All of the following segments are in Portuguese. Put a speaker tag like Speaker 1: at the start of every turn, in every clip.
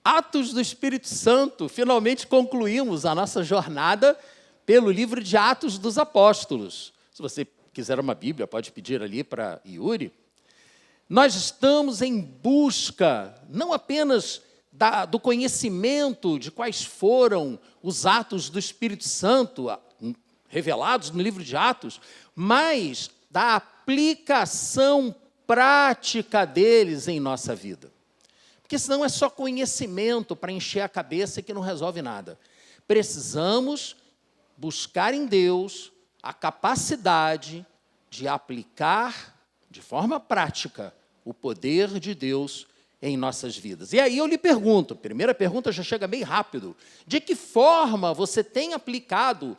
Speaker 1: Atos do Espírito Santo. Finalmente concluímos a nossa jornada pelo livro de Atos dos Apóstolos. Se você quiser uma Bíblia, pode pedir ali para Yuri. Nós estamos em busca, não apenas do conhecimento de quais foram os atos do Espírito Santo revelados no livro de Atos, mas da aplicação prática deles em nossa vida. Porque senão é só conhecimento para encher a cabeça que não resolve nada. Precisamos buscar em Deus a capacidade de aplicar de forma prática o poder de Deus em nossas vidas. E aí eu lhe pergunto, a primeira pergunta já chega bem rápido, de que forma você tem aplicado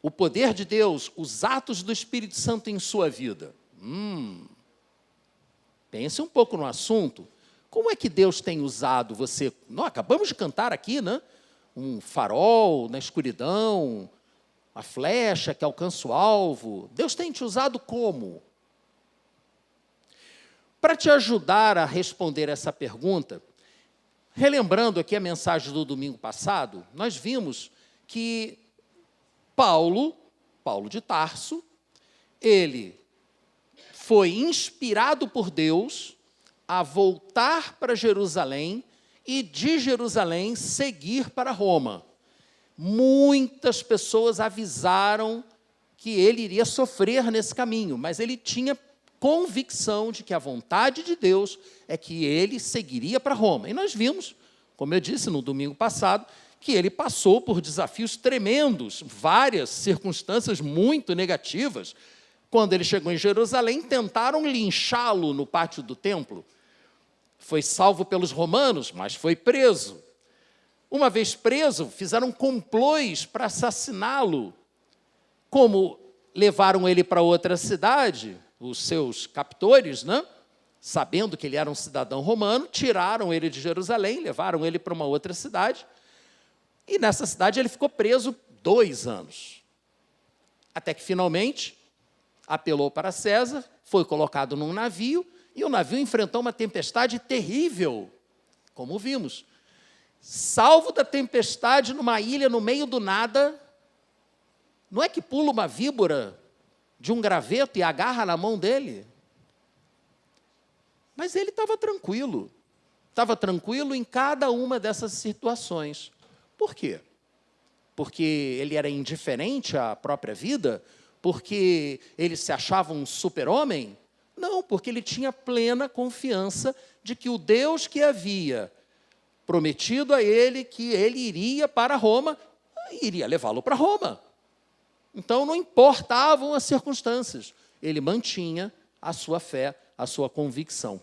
Speaker 1: o poder de Deus, os atos do Espírito Santo em sua vida? Pense um pouco no assunto. Como é que Deus tem usado você? Nós acabamos de cantar aqui, né? Um farol na escuridão, a flecha que alcança o alvo. Deus tem te usado como? Para te ajudar a responder essa pergunta, relembrando aqui a mensagem do domingo passado, nós vimos que Paulo de Tarso, ele foi inspirado por Deus a voltar para Jerusalém e de Jerusalém seguir para Roma. Muitas pessoas avisaram que ele iria sofrer nesse caminho, mas ele tinha convicção de que a vontade de Deus é que ele seguiria para Roma. E nós vimos, como eu disse no domingo passado, que ele passou por desafios tremendos, várias circunstâncias muito negativas. Quando ele chegou em Jerusalém, tentaram linchá-lo no pátio do templo. Foi salvo pelos romanos, mas foi preso. Uma vez preso, fizeram complôs para assassiná-lo. Como levaram ele para outra cidade, os seus captores, né? Sabendo que ele era um cidadão romano, tiraram ele de Jerusalém, levaram ele para uma outra cidade, e nessa cidade ele ficou preso 2 anos. Até que, finalmente, apelou para César, foi colocado num navio, e o navio enfrentou uma tempestade terrível, como vimos. Salvo da tempestade numa ilha no meio do nada, não é que pula uma víbora de um graveto e agarra na mão dele? Mas ele estava tranquilo em cada uma dessas situações. Por quê? Porque ele era indiferente à própria vida? Porque ele se achava um super-homem? Não, porque ele tinha plena confiança de que o Deus que havia prometido a ele que ele iria para Roma, iria levá-lo para Roma. Então, não importavam as circunstâncias, ele mantinha a sua fé, a sua convicção.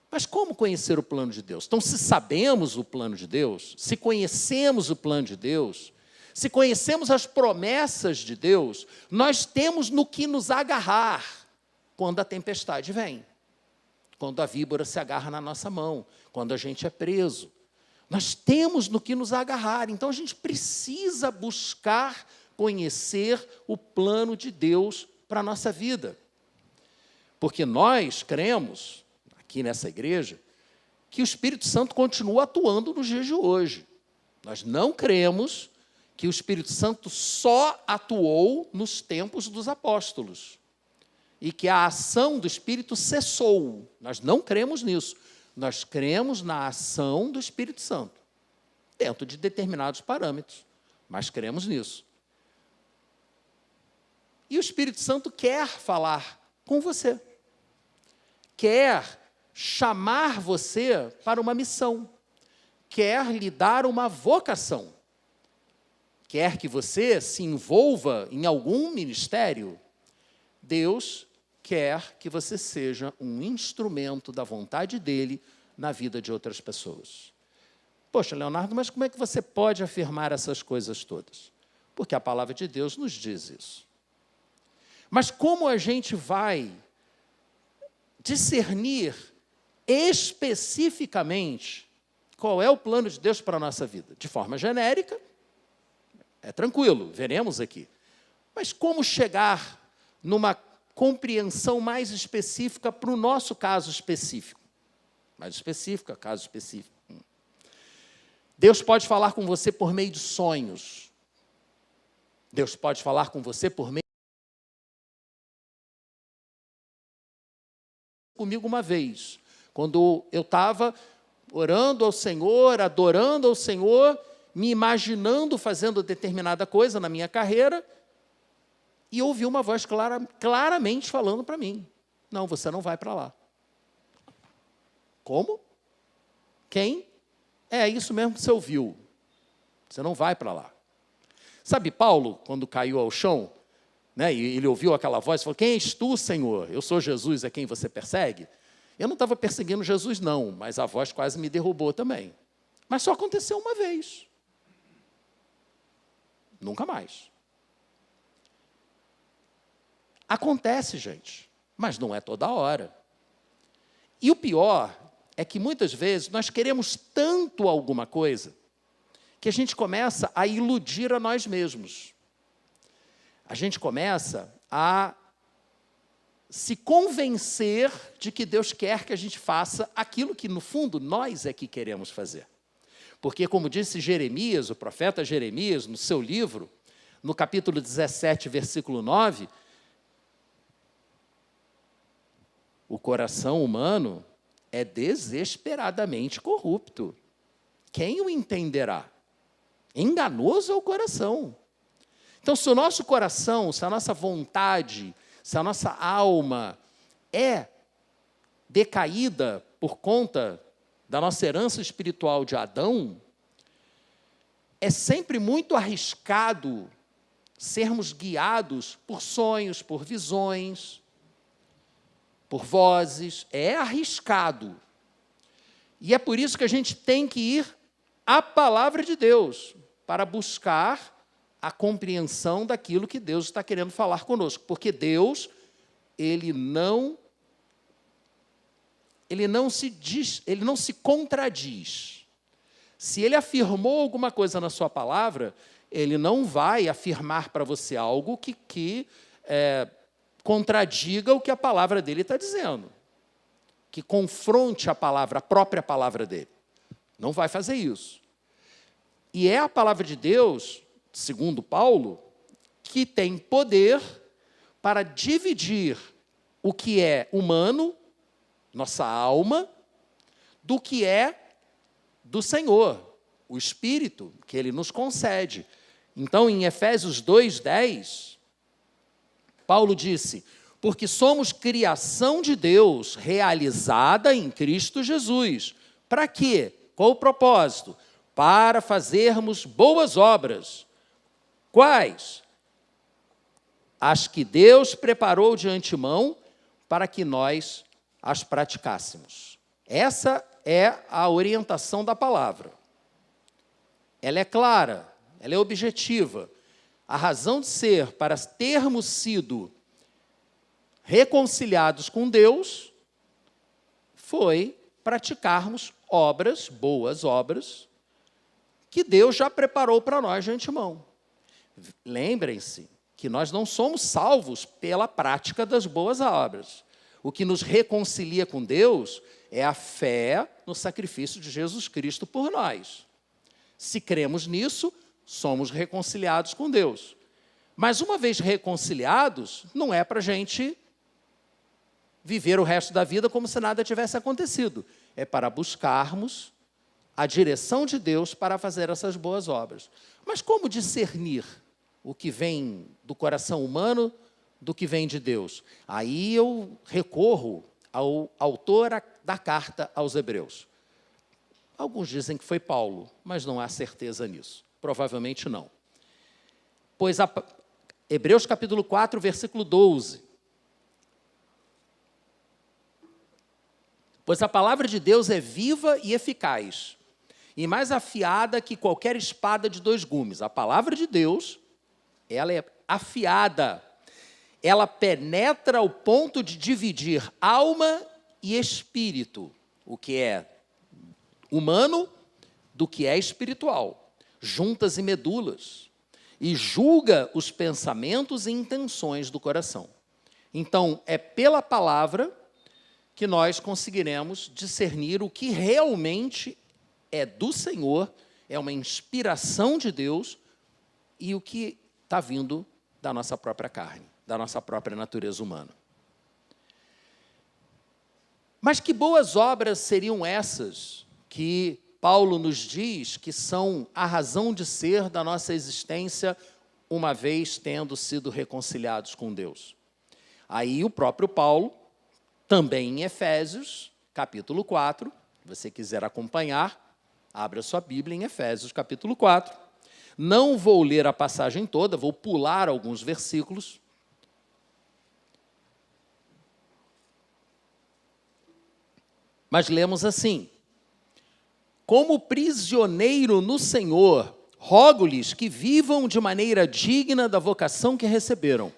Speaker 1: Mas como conhecer o plano de Deus? Então, se sabemos o plano de Deus, se conhecemos o plano de Deus, se conhecemos as promessas de Deus, nós temos no que nos agarrar quando a tempestade vem, quando a víbora se agarra na nossa mão, quando a gente é preso. Nós temos no que nos agarrar, então a gente precisa buscar conhecer o plano de Deus para a nossa vida. Porque nós cremos, aqui nessa igreja, que o Espírito Santo continua atuando nos dias de hoje. Nós não cremos que o Espírito Santo só atuou nos tempos dos apóstolos e que a ação do Espírito cessou. Nós não cremos nisso. Nós cremos na ação do Espírito Santo, dentro de determinados parâmetros, mas cremos nisso. E o Espírito Santo quer falar com você, quer chamar você para uma missão, quer lhe dar uma vocação, quer que você se envolva em algum ministério. Deus quer que você seja um instrumento da vontade dele na vida de outras pessoas. Poxa, Leonardo, mas como é que você pode afirmar essas coisas todas? Porque a palavra de Deus nos diz isso. Mas como a gente vai discernir especificamente qual é o plano de Deus para a nossa vida? De forma genérica, é tranquilo, veremos aqui. Mas como chegar numa compreensão mais específica para o nosso caso específico? mais específica, caso específico. Deus pode falar com você por meio de sonhos. Deus pode falar com você por meio... Comigo uma vez, quando eu estava orando ao Senhor, adorando ao Senhor, me imaginando fazendo determinada coisa na minha carreira, e ouvi uma voz claramente falando para mim: não, você não vai para lá. Como? Quem? É isso mesmo que você ouviu. Você não vai para lá. Sabe Paulo, quando caiu ao chão, né, e ele ouviu aquela voz e falou: quem és tu, Senhor? Eu sou Jesus, a quem você persegue? Eu não estava perseguindo Jesus, não, mas a voz quase me derrubou também. Mas só aconteceu uma vez. Nunca mais. Acontece, gente, mas não é toda hora. E o pior é que muitas vezes nós queremos tanto alguma coisa que a gente começa a iludir a nós mesmos. A gente começa a se convencer de que Deus quer que a gente faça aquilo que, no fundo, nós é que queremos fazer. Porque, como disse Jeremias, o profeta Jeremias, no seu livro, no capítulo 17, versículo 9, o coração humano é desesperadamente corrupto. Quem o entenderá? Enganoso é o coração. Então, se o nosso coração, se a nossa vontade, se a nossa alma é decaída por conta da nossa herança espiritual de Adão, é sempre muito arriscado sermos guiados por sonhos, por visões, por vozes. É arriscado. E é por isso que a gente tem que ir à palavra de Deus para buscar a compreensão daquilo que Deus está querendo falar conosco. Porque Deus, ele não se contradiz. Se ele afirmou alguma coisa na sua palavra, ele não vai afirmar para você algo que contradiga o que a palavra dele está dizendo, que confronte a própria palavra dele. Não vai fazer isso. E é a palavra de Deus, segundo Paulo, que tem poder para dividir o que é humano, nossa alma, do que é do Senhor, o Espírito que Ele nos concede. Então, em Efésios 2:10, Paulo disse: porque somos criação de Deus, realizada em Cristo Jesus. Para quê? Qual o propósito? Para fazermos boas obras. Quais? As que Deus preparou de antemão para que nós as praticássemos. Essa é a orientação da palavra. Ela é clara, ela é objetiva. A razão de ser para termos sido reconciliados com Deus foi praticarmos obras, boas obras, que Deus já preparou para nós de antemão. Lembrem-se que nós não somos salvos pela prática das boas obras. O que nos reconcilia com Deus é a fé no sacrifício de Jesus Cristo por nós. Se cremos nisso, somos reconciliados com Deus. Mas uma vez reconciliados, não é para a gente viver o resto da vida como se nada tivesse acontecido. É para buscarmos a direção de Deus para fazer essas boas obras. Mas como discernir o que vem do coração humano do que vem de Deus? Aí eu recorro ao autor da carta aos Hebreus. Alguns dizem que foi Paulo, mas não há certeza nisso. Provavelmente não. Pois Hebreus capítulo 4, versículo 12. Pois a palavra de Deus é viva e eficaz, e mais afiada que qualquer espada de 2 gumes. A palavra de Deus, ela é afiada. Ela penetra ao ponto de dividir alma e espírito, o que é humano do que é espiritual, juntas e medulas, e julga os pensamentos e intenções do coração. Então, é pela palavra que nós conseguiremos discernir o que realmente é do Senhor, é uma inspiração de Deus, e o que está vindo da nossa própria carne, da nossa própria natureza humana. Mas que boas obras seriam essas que Paulo nos diz que são a razão de ser da nossa existência, uma vez tendo sido reconciliados com Deus? Aí o próprio Paulo, também em Efésios, capítulo 4, se você quiser acompanhar, abra sua Bíblia em Efésios, capítulo 4. Não vou ler a passagem toda, vou pular alguns versículos. Mas lemos assim: como prisioneiro no Senhor, rogo-lhes que vivam de maneira digna da vocação que receberam.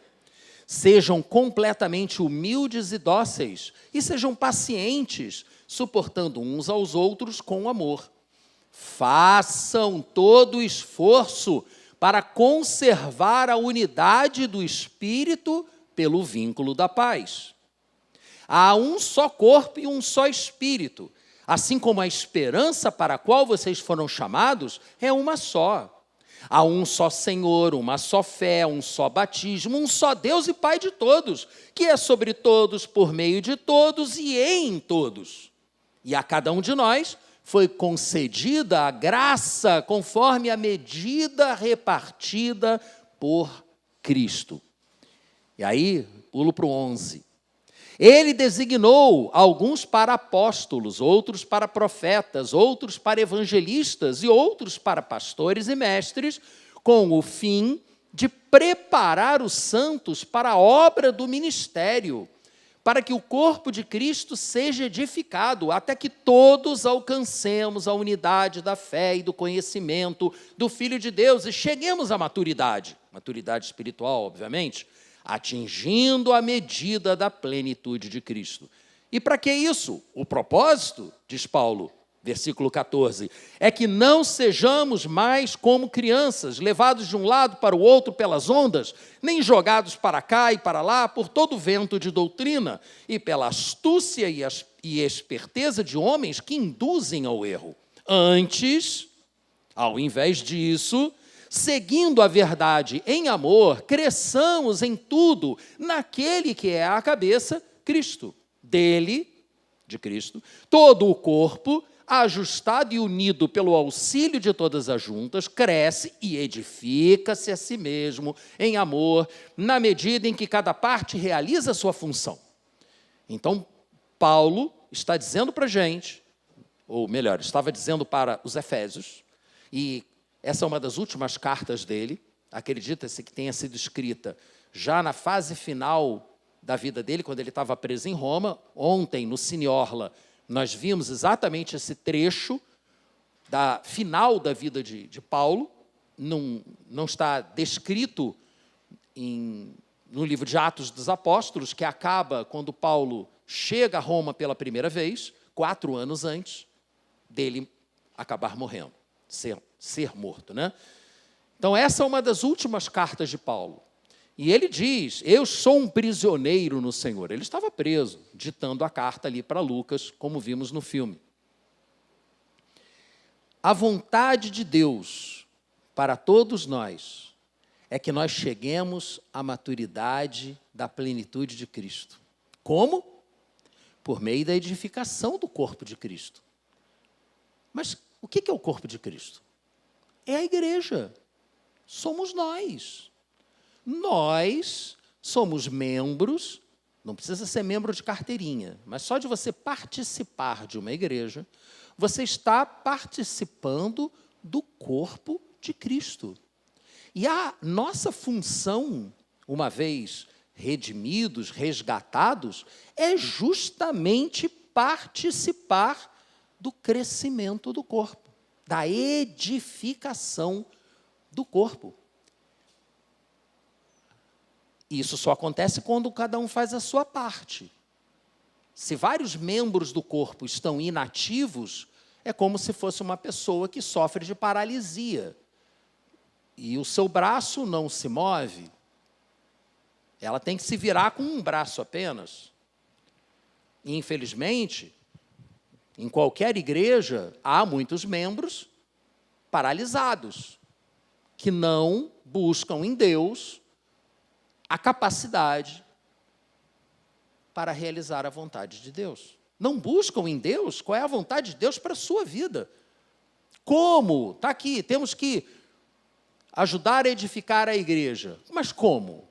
Speaker 1: Sejam completamente humildes e dóceis, e sejam pacientes, suportando uns aos outros com amor. Façam todo o esforço para conservar a unidade do Espírito pelo vínculo da paz. Há um só corpo e um só Espírito, assim como a esperança para a qual vocês foram chamados é uma só. Há um só Senhor, uma só fé, um só batismo, um só Deus e Pai de todos, que é sobre todos, por meio de todos e em todos. E a cada um de nós foi concedida a graça conforme a medida repartida por Cristo. E aí, pulo para o 11. Ele designou alguns para apóstolos, outros para profetas, outros para evangelistas e outros para pastores e mestres, com o fim de preparar os santos para a obra do ministério, para que o corpo de Cristo seja edificado, até que todos alcancemos a unidade da fé e do conhecimento do Filho de Deus e cheguemos à maturidade espiritual, obviamente, atingindo a medida da plenitude de Cristo. E para que isso? O propósito, diz Paulo, versículo 14, é que não sejamos mais como crianças, levados de um lado para o outro pelas ondas, nem jogados para cá e para lá por todo vento de doutrina e pela astúcia e esperteza de homens que induzem ao erro. Antes, ao invés disso, seguindo a verdade em amor, cresçamos em tudo naquele que é a cabeça, Cristo. Dele, de Cristo, todo o corpo, ajustado e unido pelo auxílio de todas as juntas, cresce e edifica-se a si mesmo em amor, na medida em que cada parte realiza a sua função. Então, Paulo está dizendo para a gente, ou melhor, estava dizendo para os Efésios, e essa é uma das últimas cartas dele, acredita-se que tenha sido escrita já na fase final da vida dele, quando ele estava preso em Roma. Ontem, no Cine Orla, nós vimos exatamente esse trecho da final da vida de Paulo. Não está descrito no livro de Atos dos Apóstolos, que acaba quando Paulo chega a Roma pela primeira vez, 4 anos antes dele acabar morrendo, ser morto, né? Então, essa é uma das últimas cartas de Paulo. E ele diz, eu sou um prisioneiro no Senhor. Ele estava preso, ditando a carta ali para Lucas, como vimos no filme. A vontade de Deus para todos nós é que nós cheguemos à maturidade da plenitude de Cristo. Como? Por meio da edificação do corpo de Cristo. Mas o que é o corpo de Cristo? É a igreja. Somos nós. Nós somos membros, não precisa ser membro de carteirinha, mas só de você participar de uma igreja, você está participando do corpo de Cristo. E a nossa função, uma vez redimidos, resgatados, é justamente participar do crescimento do corpo, da edificação do corpo. Isso só acontece quando cada um faz a sua parte. Se vários membros do corpo estão inativos, é como se fosse uma pessoa que sofre de paralisia. E o seu braço não se move. Ela tem que se virar com um braço apenas. E, infelizmente, em qualquer igreja, há muitos membros paralisados, que não buscam em Deus a capacidade para realizar a vontade de Deus. Não buscam em Deus qual é a vontade de Deus para a sua vida. Como? Está aqui, temos que ajudar a edificar a igreja. Mas como?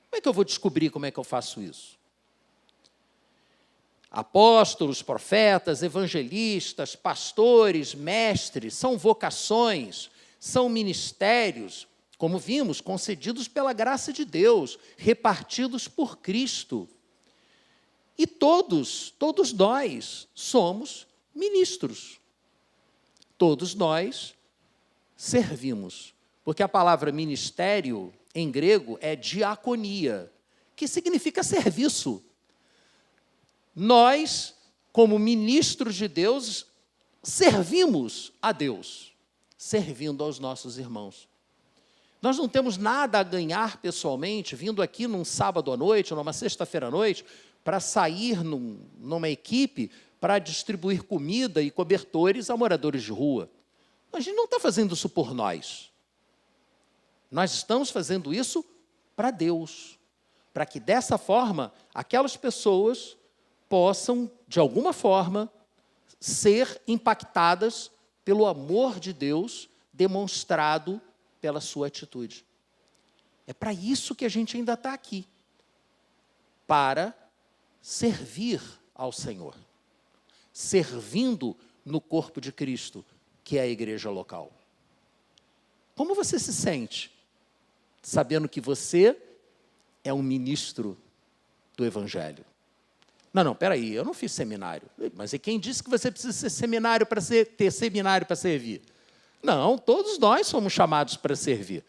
Speaker 1: Como é que eu vou descobrir como é que eu faço isso? Apóstolos, profetas, evangelistas, pastores, mestres, são vocações, são ministérios, como vimos, concedidos pela graça de Deus, repartidos por Cristo. E todos nós somos ministros. Todos nós servimos. Porque a palavra ministério, em grego, é diaconia, que significa serviço. Nós, como ministros de Deus, servimos a Deus, servindo aos nossos irmãos. Nós não temos nada a ganhar pessoalmente, vindo aqui num sábado à noite, ou numa sexta-feira à noite, para sair numa equipe para distribuir comida e cobertores a moradores de rua. A gente não está fazendo isso por nós. Nós estamos fazendo isso para Deus, para que dessa forma aquelas pessoas possam, de alguma forma, ser impactadas pelo amor de Deus demonstrado pela sua atitude. É para isso que a gente ainda está aqui, para servir ao Senhor, servindo no corpo de Cristo, que é a igreja local. Como você se sente sabendo que você é um ministro do Evangelho? Não, peraí, eu não fiz seminário. Mas e quem disse que você precisa ter seminário para servir? Não, todos nós somos chamados para servir.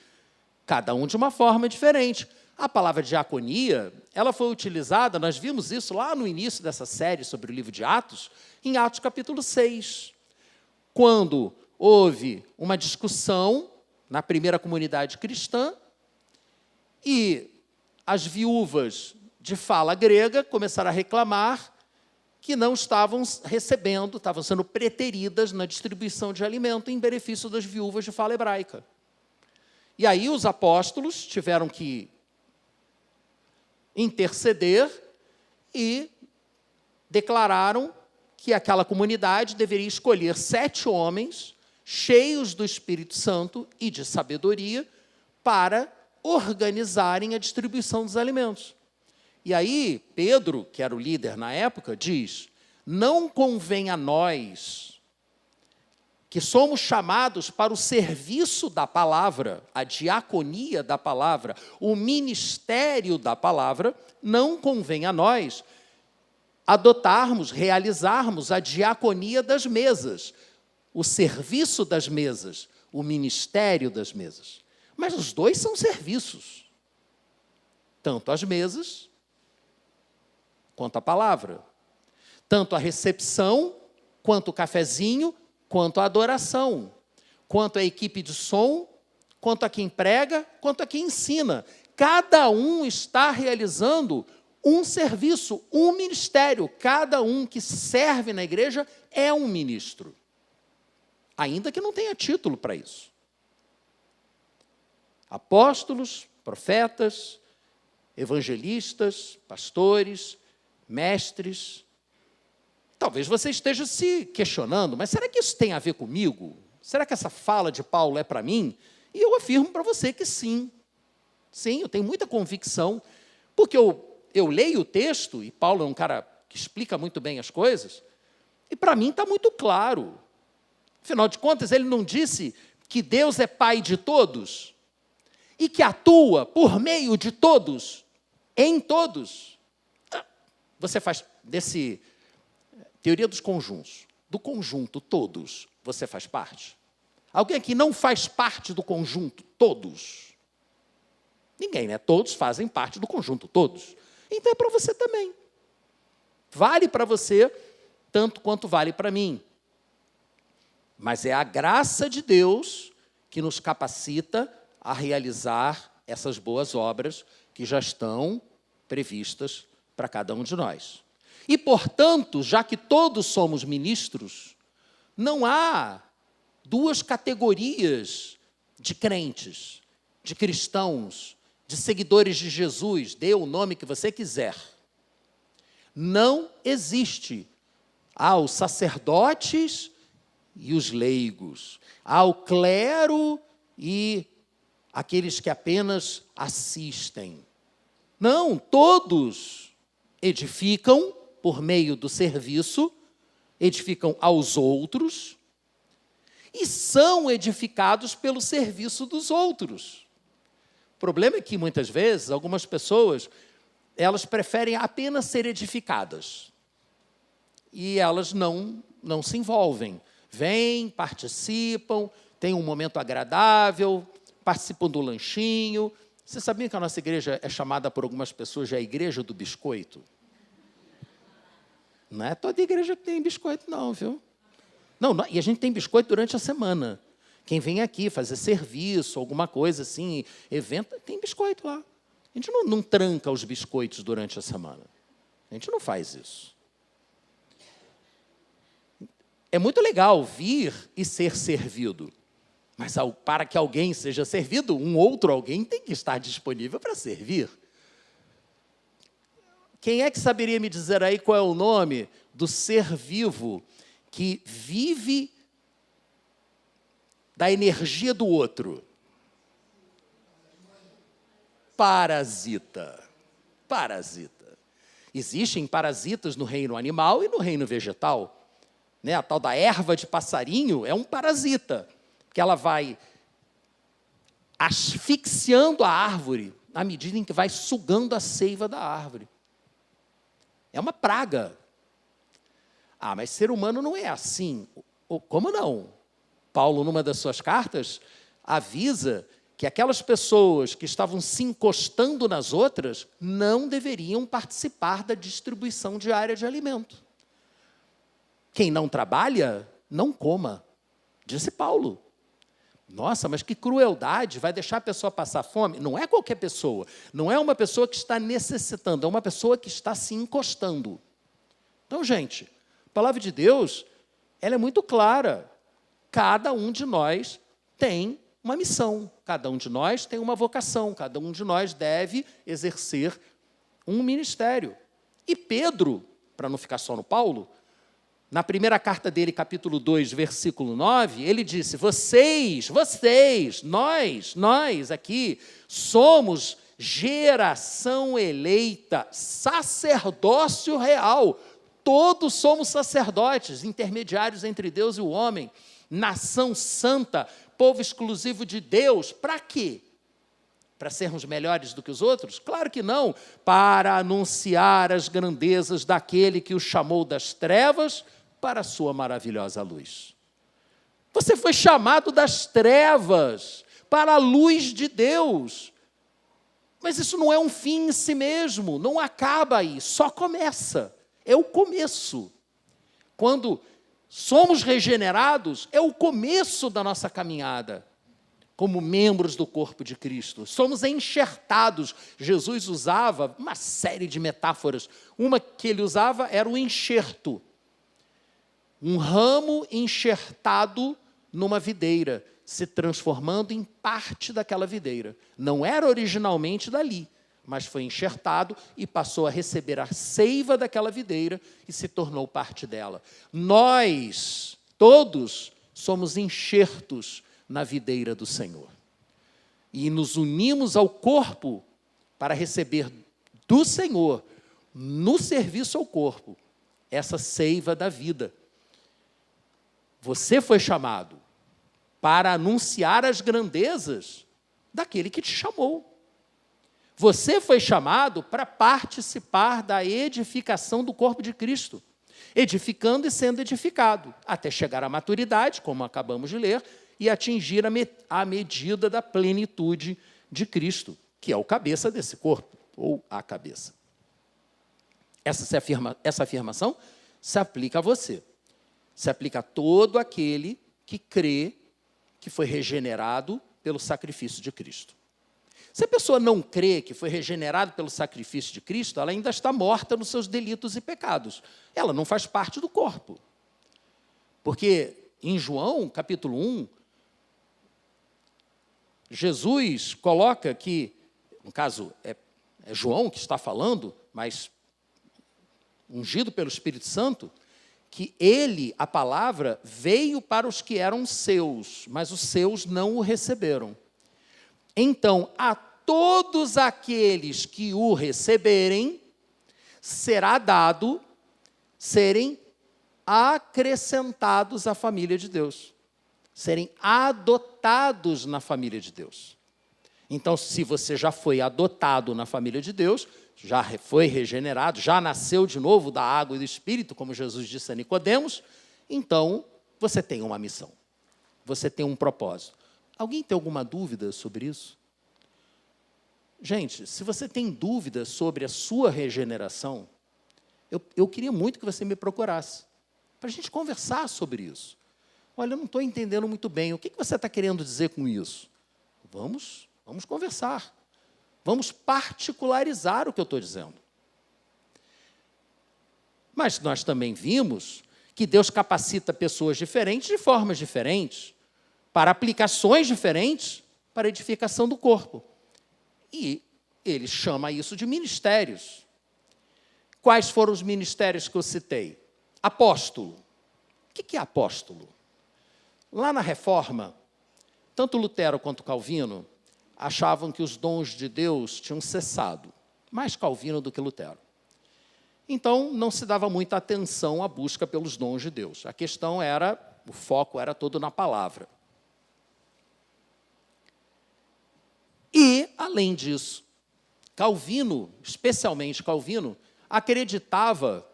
Speaker 1: Cada um de uma forma diferente. A palavra diaconia, ela foi utilizada, nós vimos isso lá no início dessa série sobre o livro de Atos, em Atos capítulo 6. Quando houve uma discussão na primeira comunidade cristã e as viúvas de fala grega começaram a reclamar que não estavam recebendo, estavam sendo preteridas na distribuição de alimento em benefício das viúvas de fala hebraica. E aí os apóstolos tiveram que interceder e declararam que aquela comunidade deveria escolher 7 homens cheios do Espírito Santo e de sabedoria para organizarem a distribuição dos alimentos. E aí, Pedro, que era o líder na época, diz: não convém a nós, que somos chamados para o serviço da palavra, a diaconia da palavra, o ministério da palavra, não convém a nós adotarmos, realizarmos a diaconia das mesas, o serviço das mesas, o ministério das mesas. Mas os dois são serviços, tanto as mesas quanto a palavra, tanto a recepção, quanto o cafezinho, quanto a adoração, quanto a equipe de som, quanto a quem prega, quanto a quem ensina. Cada um está realizando um serviço, um ministério. Cada um que serve na igreja é um ministro, ainda que não tenha título para isso. Apóstolos, profetas, evangelistas, pastores, mestres. Talvez você esteja se questionando, mas será que isso tem a ver comigo? Será que essa fala de Paulo é para mim? E eu afirmo para você que sim. Sim, eu tenho muita convicção, porque eu leio o texto, e Paulo é um cara que explica muito bem as coisas, e para mim está muito claro. Afinal de contas, ele não disse que Deus é Pai de todos e que atua por meio de todos, em todos. Você faz desse teoria dos conjuntos, do conjunto todos, você faz parte? Alguém aqui não faz parte do conjunto todos? Ninguém, né? Todos fazem parte do conjunto todos. Então é para você também. Vale para você tanto quanto vale para mim. Mas é a graça de Deus que nos capacita a realizar essas boas obras que já estão previstas para cada um de nós. E, portanto, já que todos somos ministros, não há duas categorias de crentes, de cristãos, de seguidores de Jesus, dê o nome que você quiser. Não existe. Há os sacerdotes e os leigos. Há o clero e aqueles que apenas assistem. Não, todos edificam por meio do serviço, edificam aos outros e são edificados pelo serviço dos outros. O problema é que, muitas vezes, algumas pessoas, elas preferem apenas ser edificadas. E elas não se envolvem. Vêm, participam, têm um momento agradável, participam do lanchinho. Você sabia que a nossa igreja é chamada por algumas pessoas de a igreja do biscoito? Não é toda igreja que tem biscoito, não, viu? Não, e a gente tem biscoito durante a semana. Quem vem aqui fazer serviço, alguma coisa assim, evento, tem biscoito lá. A gente não tranca os biscoitos durante a semana. A gente não faz isso. É muito legal vir e ser servido. Mas para que alguém seja servido, um outro alguém tem que estar disponível para servir. Quem é que saberia me dizer aí qual é o nome do ser vivo que vive da energia do outro? Parasita. Parasita. Existem parasitas no reino animal e no reino vegetal. Né? A tal da erva de passarinho é um parasita, que ela vai asfixiando a árvore à medida em que vai sugando a seiva da árvore. É uma praga. Ah, mas ser humano não é assim. Como não? Paulo, numa das suas cartas, avisa que aquelas pessoas que estavam se encostando nas outras não deveriam participar da distribuição diária de alimento. Quem não trabalha, não coma, disse Paulo. Nossa, mas que crueldade, vai deixar a pessoa passar fome? Não é qualquer pessoa, não é uma pessoa que está necessitando, é uma pessoa que está se encostando. Então, gente, a palavra de Deus, ela é muito clara. Cada um de nós tem uma missão, cada um de nós tem uma vocação, cada um de nós deve exercer um ministério. E Pedro, para não ficar só no Paulo, na primeira carta dele, capítulo 2, versículo 9, ele disse, nós aqui, somos geração eleita, sacerdócio real. Todos somos sacerdotes, intermediários entre Deus e o homem, nação santa, povo exclusivo de Deus. Para quê? Para sermos melhores do que os outros? Claro que não. Para anunciar as grandezas daquele que o chamou das trevas para a sua maravilhosa luz. Você foi chamado das trevas para a luz de Deus. Mas isso não é um fim em si mesmo, não acaba aí, só começa. É o começo. Quando somos regenerados, é o começo da nossa caminhada como membros do corpo de Cristo. Somos enxertados. Jesus usava uma série de metáforas. Uma que ele usava era o enxerto. Um ramo enxertado numa videira, se transformando em parte daquela videira. Não era originalmente dali, mas foi enxertado e passou a receber a seiva daquela videira e se tornou parte dela. Nós, todos, somos enxertos na videira do Senhor. E nos unimos ao corpo para receber do Senhor, no serviço ao corpo, essa seiva da vida. Você foi chamado para anunciar as grandezas daquele que te chamou. Você foi chamado para participar da edificação do corpo de Cristo, edificando e sendo edificado, até chegar à maturidade, como acabamos de ler, e atingir a medida da plenitude de Cristo, que é o cabeça desse corpo, ou a cabeça. Essa afirmação se aplica a você. Se aplica a todo aquele que crê que foi regenerado pelo sacrifício de Cristo. Se a pessoa não crê que foi regenerada pelo sacrifício de Cristo, ela ainda está morta nos seus delitos e pecados. Ela não faz parte do corpo. Porque em João, capítulo 1, Jesus coloca que, no caso, é João que está falando, mas ungido pelo Espírito Santo, que ele, a palavra, veio para os que eram seus, mas os seus não o receberam. Então, a todos aqueles que o receberem, será dado serem acrescentados à família de Deus, serem adotados na família de Deus. Então, se você já foi adotado na família de Deus, já foi regenerado, já nasceu de novo da água e do Espírito, como Jesus disse a Nicodemos, então você tem uma missão, você tem um propósito. Alguém tem alguma dúvida sobre isso? Gente, se você tem dúvida sobre a sua regeneração, eu queria muito que você me procurasse, para a gente conversar sobre isso. Olha, eu não estou entendendo muito bem, o que você está querendo dizer com isso? Vamos conversar, vamos particularizar o que eu estou dizendo. Mas nós também vimos que Deus capacita pessoas diferentes de formas diferentes, para aplicações diferentes, para a edificação do corpo. E ele chama isso de ministérios. Quais foram os ministérios que eu citei? Apóstolo. O que é apóstolo? Lá na Reforma, tanto Lutero quanto Calvino achavam que os dons de Deus tinham cessado. Mais Calvino do que Lutero. Então, não se dava muita atenção à busca pelos dons de Deus. A questão era, o foco era todo na palavra. E, além disso, Calvino, especialmente Calvino, acreditava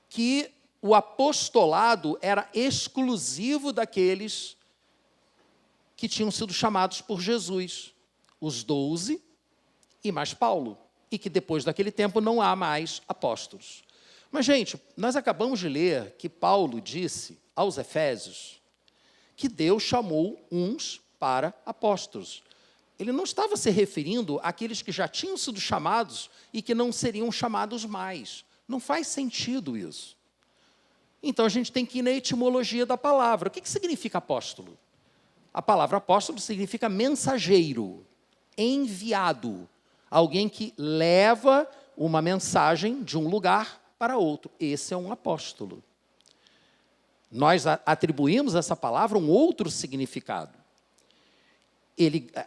Speaker 1: que o apostolado era exclusivo daqueles que tinham sido chamados por Jesus, os 12 e mais Paulo, e que depois daquele tempo não há mais apóstolos. Mas, gente, nós acabamos de ler que Paulo disse aos Efésios que Deus chamou uns para apóstolos. Ele não estava se referindo àqueles que já tinham sido chamados e que não seriam chamados mais. Não faz sentido isso. Então, a gente tem que ir na etimologia da palavra. O que significa apóstolo? A palavra apóstolo significa mensageiro, enviado. Alguém que leva uma mensagem de um lugar para outro. Esse é um apóstolo. Nós atribuímos a essa palavra um outro significado.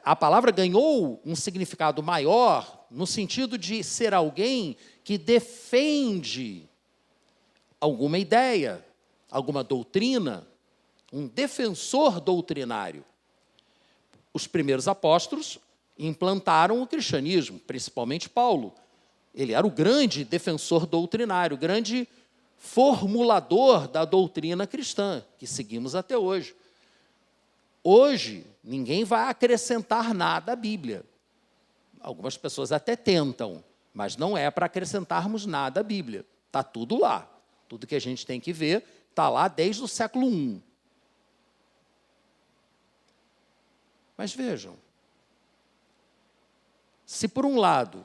Speaker 1: A palavra ganhou um significado maior no sentido de ser alguém que defende alguma ideia, alguma doutrina, um defensor doutrinário. Os primeiros apóstolos implantaram o cristianismo, principalmente Paulo. Ele era o grande defensor doutrinário, o grande formulador da doutrina cristã, que seguimos até hoje. Hoje, ninguém vai acrescentar nada à Bíblia. Algumas pessoas até tentam, mas não é para acrescentarmos nada à Bíblia. Está tudo lá. Tudo que a gente tem que ver está lá desde o século I. Mas vejam, se por um lado,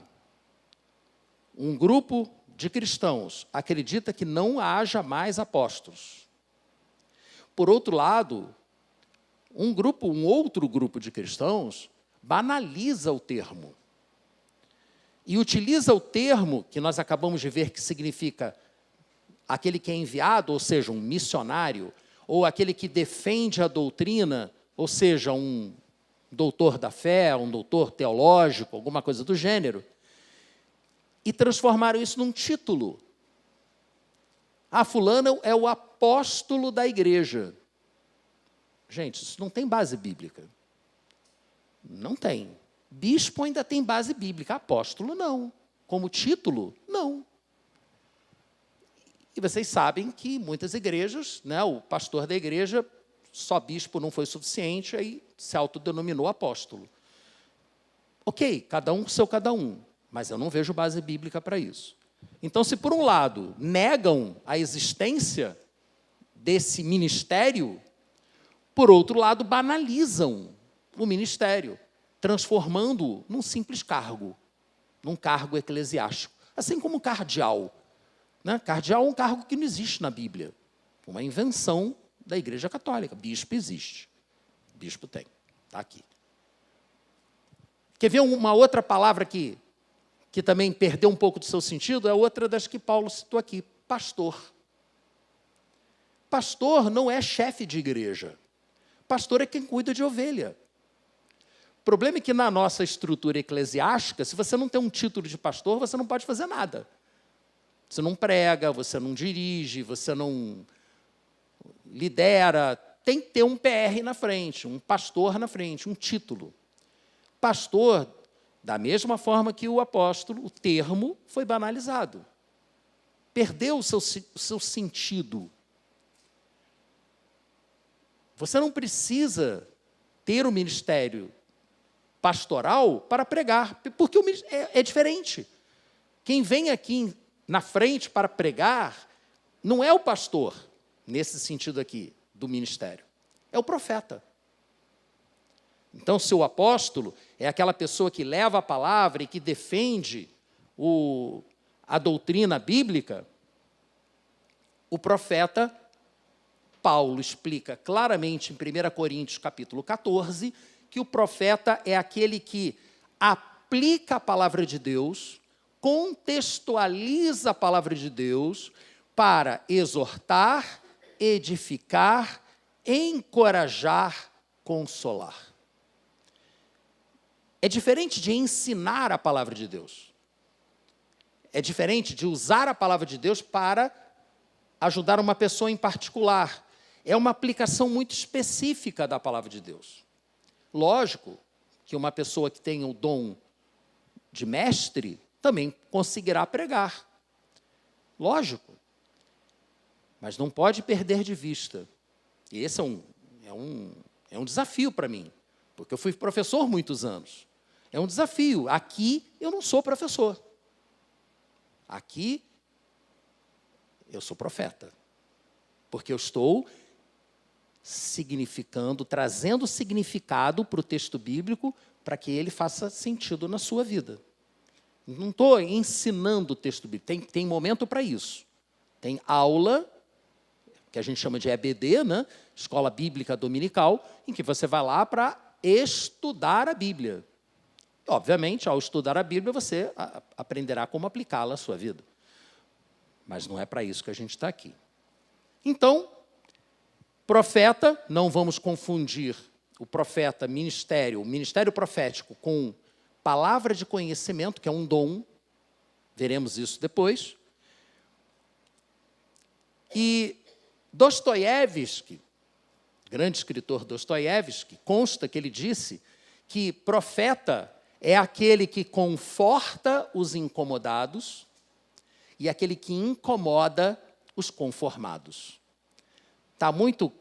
Speaker 1: um grupo de cristãos acredita que não haja mais apóstolos, por outro lado, um outro grupo de cristãos banaliza o termo e utiliza o termo que nós acabamos de ver que significa aquele que é enviado, ou seja, um missionário, ou aquele que defende a doutrina, ou seja, um doutor da fé, um doutor teológico, alguma coisa do gênero, e transformaram isso num título. Fulano é o apóstolo da igreja. Gente, isso não tem base bíblica. Não tem. Bispo ainda tem base bíblica, apóstolo não. Como título, não. E vocês sabem que muitas igrejas, o pastor da igreja, só bispo não foi suficiente, aí se autodenominou apóstolo. Ok, cada um seu cada um, mas eu não vejo base bíblica para isso. Então, se por um lado negam a existência desse ministério, por outro lado banalizam o ministério. transformando-o num simples cargo, num cargo eclesiástico. Assim como cardeal. Né? Cardeal é um cargo que não existe na Bíblia. Uma invenção da Igreja Católica. Bispo existe. Bispo tem. Está aqui. Quer ver uma outra palavra que também perdeu um pouco do seu sentido? É outra das que Paulo citou aqui. Pastor. Pastor não é chefe de igreja. Pastor é quem cuida de ovelha. O problema é que na nossa estrutura eclesiástica, se você não tem um título de pastor, você não pode fazer nada. Você não prega, você não dirige, você não lidera. Tem que ter um PR na frente, um pastor na frente, um título. Pastor, da mesma forma que o apóstolo, o termo foi banalizado. Perdeu o seu sentido. Você não precisa ter o ministério pastoral para pregar, porque é diferente. Quem vem aqui na frente para pregar não é o pastor, nesse sentido aqui, do ministério. É o profeta. Então, se o apóstolo é aquela pessoa que leva a palavra e que defende a doutrina bíblica, o profeta, Paulo explica claramente em 1 Coríntios, capítulo 14, que o profeta é aquele que aplica a palavra de Deus, contextualiza a palavra de Deus para exortar, edificar, encorajar, consolar. É diferente de ensinar a palavra de Deus. É diferente de usar a palavra de Deus para ajudar uma pessoa em particular. É uma aplicação muito específica da palavra de Deus. Lógico que uma pessoa que tenha o dom de mestre também conseguirá pregar. Lógico. Mas não pode perder de vista. E esse é um desafio para mim, porque eu fui professor muitos anos. É um desafio. Aqui eu não sou professor. Aqui eu sou profeta. Porque eu estou significando, trazendo significado para o texto bíblico para que ele faça sentido na sua vida. Não estou ensinando o texto bíblico. Tem momento para isso. Tem aula, que a gente chama de EBD, né? Escola Bíblica Dominical, em que você vai lá para estudar a Bíblia. Obviamente, ao estudar a Bíblia, você aprenderá como aplicá-la à sua vida. Mas não é para isso que a gente está aqui. Então, profeta, não vamos confundir o profeta ministério, o ministério profético com palavra de conhecimento, que é um dom. Veremos isso depois. E Dostoiévski, grande escritor Dostoiévski, consta que ele disse que profeta é aquele que conforta os incomodados e aquele que incomoda os conformados. Está muito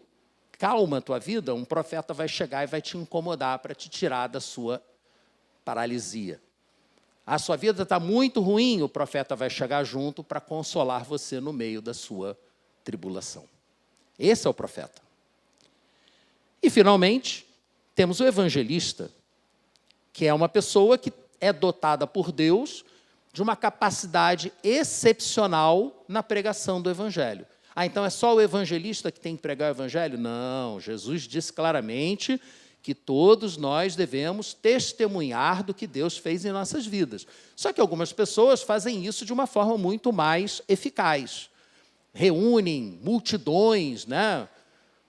Speaker 1: calma a tua vida, um profeta vai chegar e vai te incomodar para te tirar da sua paralisia. A sua vida está muito ruim, o profeta vai chegar junto para consolar você no meio da sua tribulação. Esse é o profeta. E, finalmente, temos o evangelista, que é uma pessoa que é dotada por Deus de uma capacidade excepcional na pregação do evangelho. Então é só o evangelista que tem que pregar o evangelho? Não, Jesus disse claramente que todos nós devemos testemunhar do que Deus fez em nossas vidas. Só que algumas pessoas fazem isso de uma forma muito mais eficaz. Reúnem multidões, né?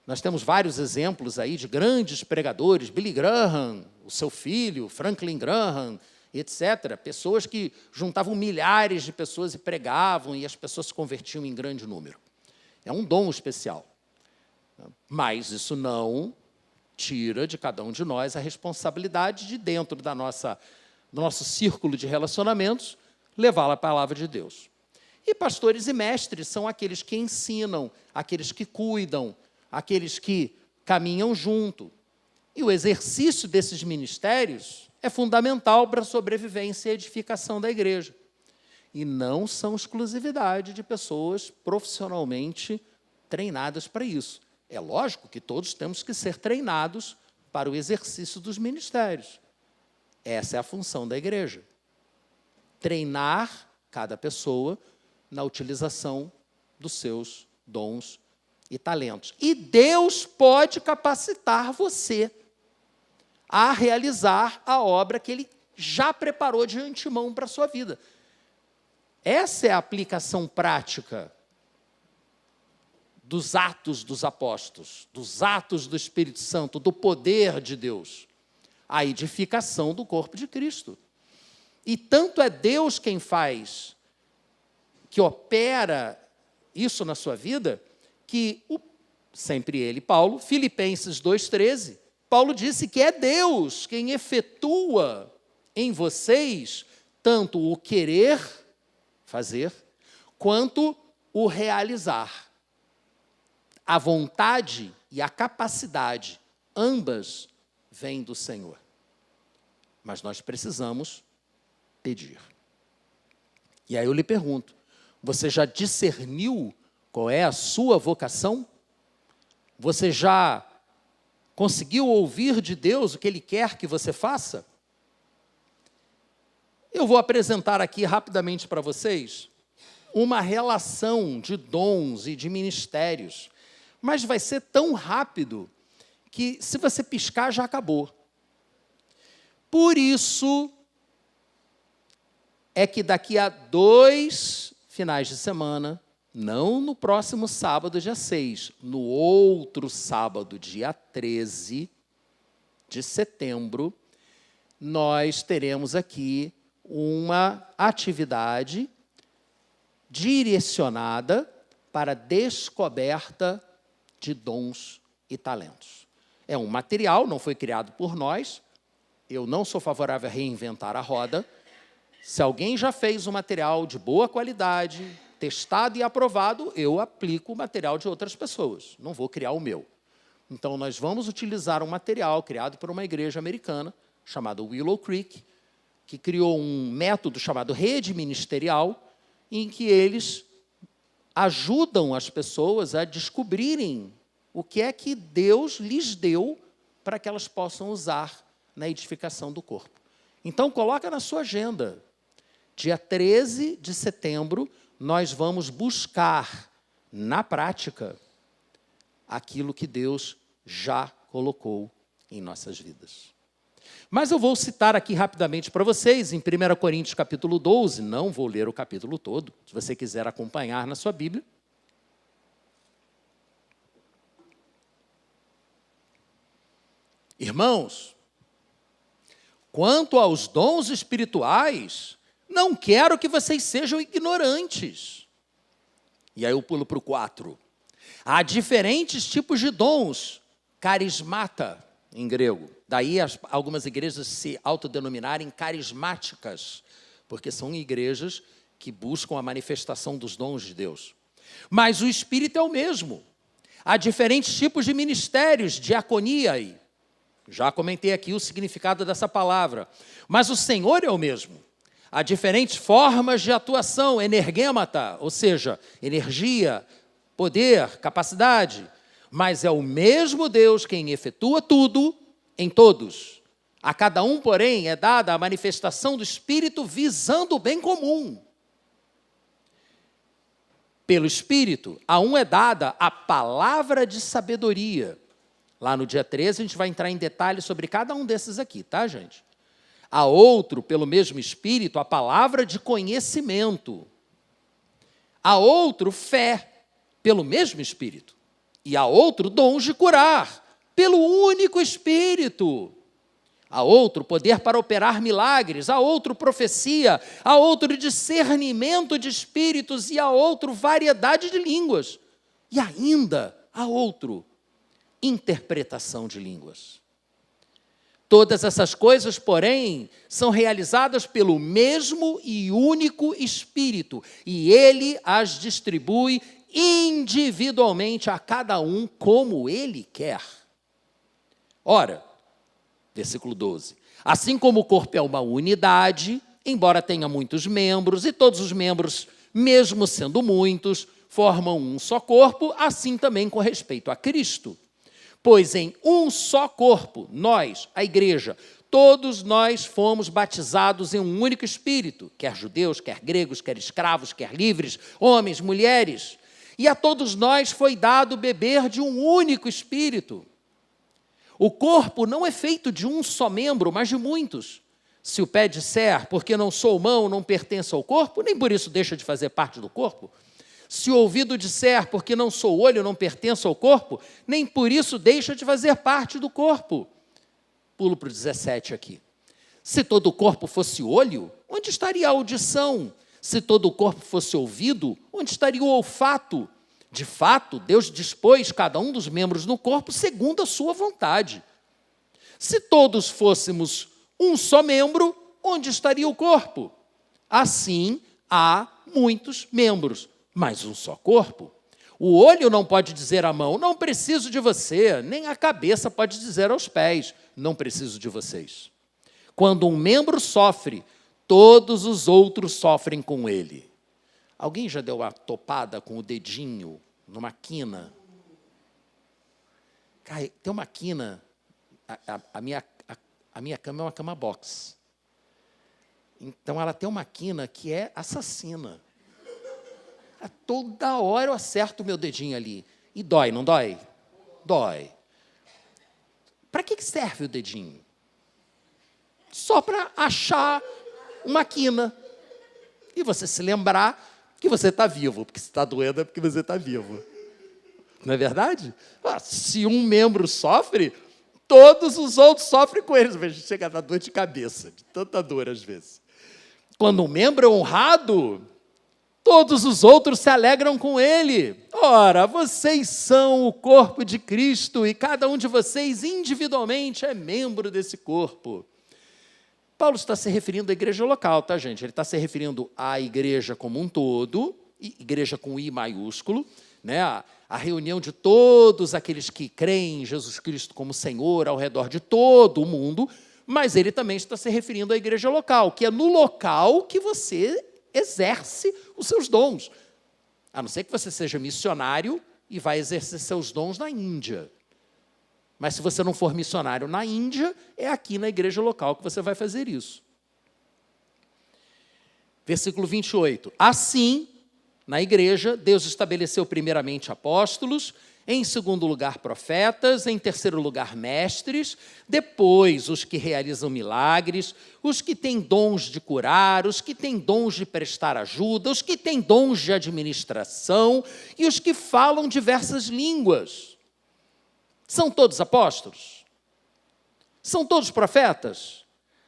Speaker 1: Nós temos vários exemplos aí de grandes pregadores, Billy Graham, o seu filho, Franklin Graham, etc. Pessoas que juntavam milhares de pessoas e pregavam, e as pessoas se convertiam em grande número. É um dom especial. Mas isso não tira de cada um de nós a responsabilidade de, dentro do nosso círculo de relacionamentos, levá-la à palavra de Deus. E pastores e mestres são aqueles que ensinam, aqueles que cuidam, aqueles que caminham junto. E o exercício desses ministérios é fundamental para a sobrevivência e edificação da igreja. E não são exclusividade de pessoas profissionalmente treinadas para isso. É lógico que todos temos que ser treinados para o exercício dos ministérios. Essa é a função da igreja. Treinar cada pessoa na utilização dos seus dons e talentos. E Deus pode capacitar você a realizar a obra que Ele já preparou de antemão para a sua vida. Essa é a aplicação prática dos atos dos apóstolos, dos atos do Espírito Santo, do poder de Deus. A edificação do corpo de Cristo. E tanto é Deus quem faz, que opera isso na sua vida, que, sempre ele, Paulo, Filipenses 2,13, Paulo disse que é Deus quem efetua em vocês tanto o querer fazer, quanto o realizar. A vontade e a capacidade, ambas vêm do Senhor. Mas nós precisamos pedir. E aí eu lhe pergunto, você já discerniu qual é a sua vocação? Você já conseguiu ouvir de Deus o que Ele quer que você faça? Eu vou apresentar aqui rapidamente para vocês uma relação de dons e de ministérios, mas vai ser tão rápido que, se você piscar, já acabou. Por isso é que daqui a 2 finais de semana, não no próximo sábado, dia 6, no outro sábado, dia 13 de setembro, nós teremos aqui uma atividade direcionada para a descoberta de dons e talentos. É um material, não foi criado por nós. Eu não sou favorável a reinventar a roda. Se alguém já fez um material de boa qualidade, testado e aprovado, eu aplico o material de outras pessoas. Não vou criar o meu. Então, nós vamos utilizar um material criado por uma igreja americana, chamada Willow Creek, que criou um método chamado rede ministerial, em que eles ajudam as pessoas a descobrirem o que é que Deus lhes deu para que elas possam usar na edificação do corpo. Então, coloca na sua agenda. Dia 13 de setembro, nós vamos buscar, na prática, aquilo que Deus já colocou em nossas vidas. Mas eu vou citar aqui rapidamente para vocês, em 1 Coríntios capítulo 12, não vou ler o capítulo todo, se você quiser acompanhar na sua Bíblia. Irmãos, quanto aos dons espirituais, não quero que vocês sejam ignorantes. E aí eu pulo para o 4. Há diferentes tipos de dons, carismata, em grego. Daí algumas igrejas se autodenominarem carismáticas, porque são igrejas que buscam a manifestação dos dons de Deus. Mas o Espírito é o mesmo. Há diferentes tipos de ministérios, diaconia. Já comentei aqui o significado dessa palavra. Mas o Senhor é o mesmo. Há diferentes formas de atuação, energêmata, ou seja, energia, poder, capacidade. Mas é o mesmo Deus quem efetua tudo em todos. A cada um, porém, é dada a manifestação do Espírito visando o bem comum. Pelo Espírito, a um é dada a palavra de sabedoria. Lá no dia 13, a gente vai entrar em detalhes sobre cada um desses aqui, tá, gente? A outro, pelo mesmo Espírito, a palavra de conhecimento. A outro, fé, pelo mesmo Espírito. E a outro, dons de curar, pelo único Espírito. A outro, poder para operar milagres. A outro, profecia. A outro, discernimento de espíritos. E a outro, variedade de línguas. E ainda, a outro, interpretação de línguas. Todas essas coisas, porém, são realizadas pelo mesmo e único Espírito, e Ele as distribui individualmente a cada um como Ele quer. Ora, versículo 12, assim como o corpo é uma unidade, embora tenha muitos membros, e todos os membros, mesmo sendo muitos, formam um só corpo, assim também com respeito a Cristo. Pois em um só corpo, nós, a igreja, todos nós fomos batizados em um único Espírito, quer judeus, quer gregos, quer escravos, quer livres, homens, mulheres. E a todos nós foi dado beber de um único Espírito. O corpo não é feito de um só membro, mas de muitos. Se o pé disser, porque não sou mão, não pertence ao corpo, nem por isso deixa de fazer parte do corpo. Se o ouvido disser, porque não sou olho, não pertence ao corpo, nem por isso deixa de fazer parte do corpo. Pulo para o 17 aqui. Se todo o corpo fosse olho, onde estaria a audição? Se todo o corpo fosse ouvido, onde estaria o olfato? De fato, Deus dispôs cada um dos membros no corpo segundo a sua vontade. Se todos fôssemos um só membro, onde estaria o corpo? Assim, há muitos membros, mas um só corpo. O olho não pode dizer à mão, não preciso de você, nem a cabeça pode dizer aos pés, não preciso de vocês. Quando um membro sofre, todos os outros sofrem com ele. Alguém já deu uma topada com o dedinho numa quina? Cara, tem uma quina, a minha cama é uma cama box. Então, ela tem uma quina que é assassina. Toda hora eu acerto o meu dedinho ali. E dói, não dói? Dói. Para que serve o dedinho? Só para achar uma quina. E você se lembrar que você está vivo. Porque se está doendo é porque você está vivo. Não é verdade? Se um membro sofre, todos os outros sofrem com eles. A gente chega a dar dor de cabeça, de tanta dor às vezes. Quando um membro é honrado, todos os outros se alegram com ele. Ora, vocês são o corpo de Cristo e cada um de vocês individualmente é membro desse corpo. Paulo está se referindo à igreja local, tá, gente? Ele está se referindo à igreja como um todo, igreja com I maiúsculo, né? A reunião de todos aqueles que creem em Jesus Cristo como Senhor ao redor de todo o mundo, mas ele também está se referindo à igreja local, que é no local que você exerce os seus dons. A não ser que você seja missionário e vai exercer seus dons na Índia. Mas se você não for missionário na Índia, é aqui na igreja local que você vai fazer isso. Versículo 28. Assim, na igreja, Deus estabeleceu primeiramente apóstolos, em segundo lugar profetas, em terceiro lugar mestres, depois os que realizam milagres, os que têm dons de curar, os que têm dons de prestar ajuda, os que têm dons de administração e os que falam diversas línguas. São todos apóstolos? São todos profetas?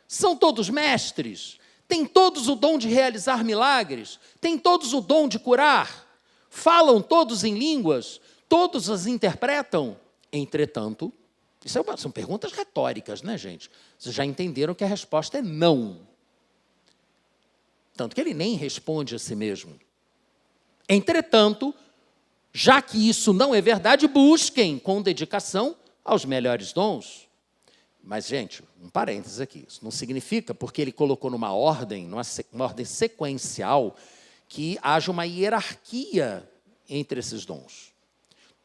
Speaker 1: São todos mestres? Têm todos o dom de realizar milagres? Têm todos o dom de curar? Falam todos em línguas? Todos as interpretam? Entretanto, são perguntas retóricas, né, gente? Vocês já entenderam que a resposta é não. Tanto que ele nem responde a si mesmo. Entretanto, já que isso não é verdade, busquem com dedicação aos melhores dons. Mas, gente, um parênteses aqui. Isso não significa, porque ele colocou numa ordem sequencial, que haja uma hierarquia entre esses dons.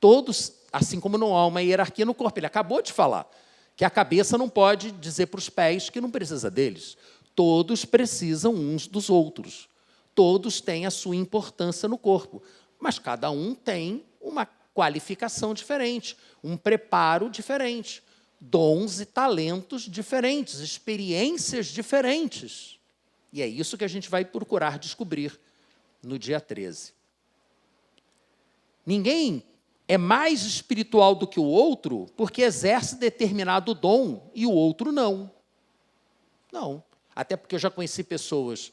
Speaker 1: Todos, assim como não há uma hierarquia no corpo. Ele acabou de falar que a cabeça não pode dizer para os pés que não precisa deles. Todos precisam uns dos outros. Todos têm a sua importância no corpo. Mas cada um tem uma qualificação diferente, um preparo diferente, dons e talentos diferentes, experiências diferentes. E é isso que a gente vai procurar descobrir no dia 13. Ninguém é mais espiritual do que o outro porque exerce determinado dom e o outro não. Não. Até porque eu já conheci pessoas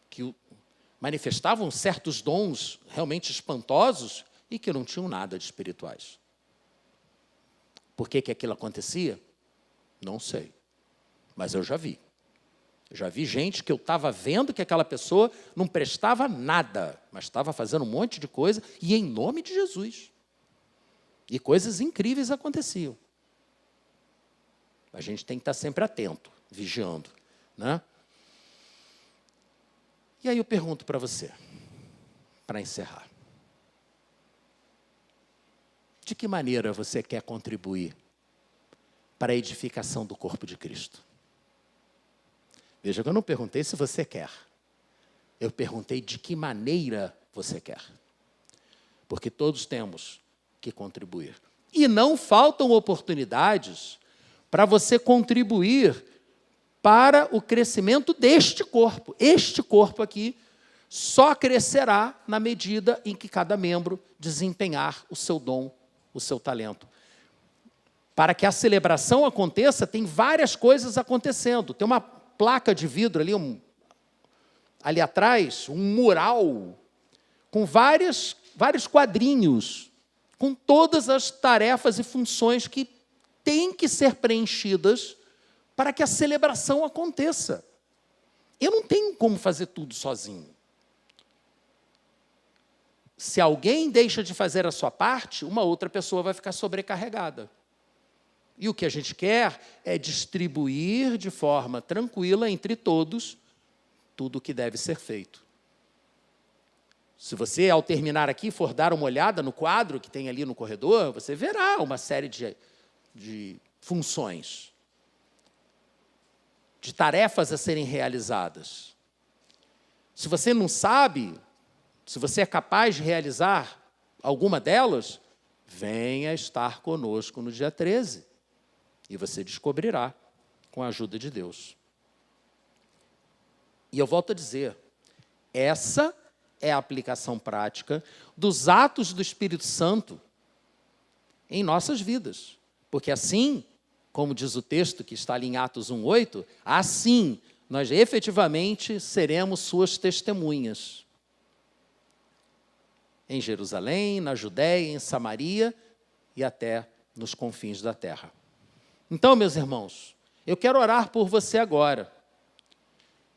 Speaker 1: que manifestavam certos dons realmente espantosos e que não tinham nada de espirituais. Por que aquilo acontecia? Não sei. Mas eu já vi. Eu já vi gente que eu estava vendo que aquela pessoa não prestava nada, mas estava fazendo um monte de coisa, e em nome de Jesus. E coisas incríveis aconteciam. A gente tem que estar sempre atento, vigiando, né? E aí eu pergunto para você, para encerrar. De que maneira você quer contribuir para a edificação do corpo de Cristo. Veja que eu não perguntei se você quer. Eu perguntei de que maneira você quer. Porque todos temos que contribuir. E não faltam oportunidades para você contribuir para o crescimento deste corpo. Este corpo aqui só crescerá na medida em que cada membro desempenhar o seu dom, o seu talento. Para que a celebração aconteça, tem várias coisas acontecendo. Tem uma placa de vidro ali, ali atrás, um mural, com vários quadrinhos, com todas as tarefas e funções que têm que ser preenchidas para que a celebração aconteça. Eu não tenho como fazer tudo sozinho. Se alguém deixa de fazer a sua parte, uma outra pessoa vai ficar sobrecarregada. E o que a gente quer é distribuir de forma tranquila entre todos tudo o que deve ser feito. Se você, ao terminar aqui, for dar uma olhada no quadro que tem ali no corredor, você verá uma série de funções, de tarefas a serem realizadas. Se você não sabe, se você é capaz de realizar alguma delas, venha estar conosco no dia 13. E você descobrirá com a ajuda de Deus. E eu volto a dizer, essa é a aplicação prática dos atos do Espírito Santo em nossas vidas. Porque assim, como diz o texto que está ali em Atos 1:8, assim nós efetivamente seremos suas testemunhas. Em Jerusalém, na Judéia, em Samaria e até nos confins da terra. Então, meus irmãos, eu quero orar por você agora,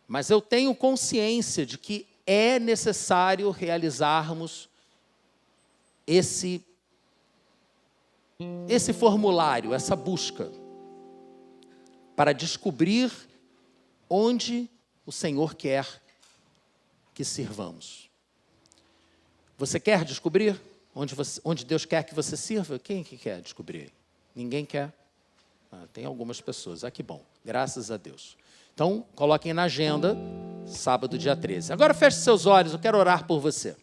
Speaker 1: mas eu tenho consciência de que é necessário realizarmos esse formulário, essa busca, para descobrir onde o Senhor quer que sirvamos. Você quer descobrir onde Deus quer que você sirva? Quem que quer descobrir? Ninguém quer? Tem algumas pessoas. Que bom. Graças a Deus. Então, coloquem na agenda, sábado, dia 13. Agora feche seus olhos, eu quero orar por você.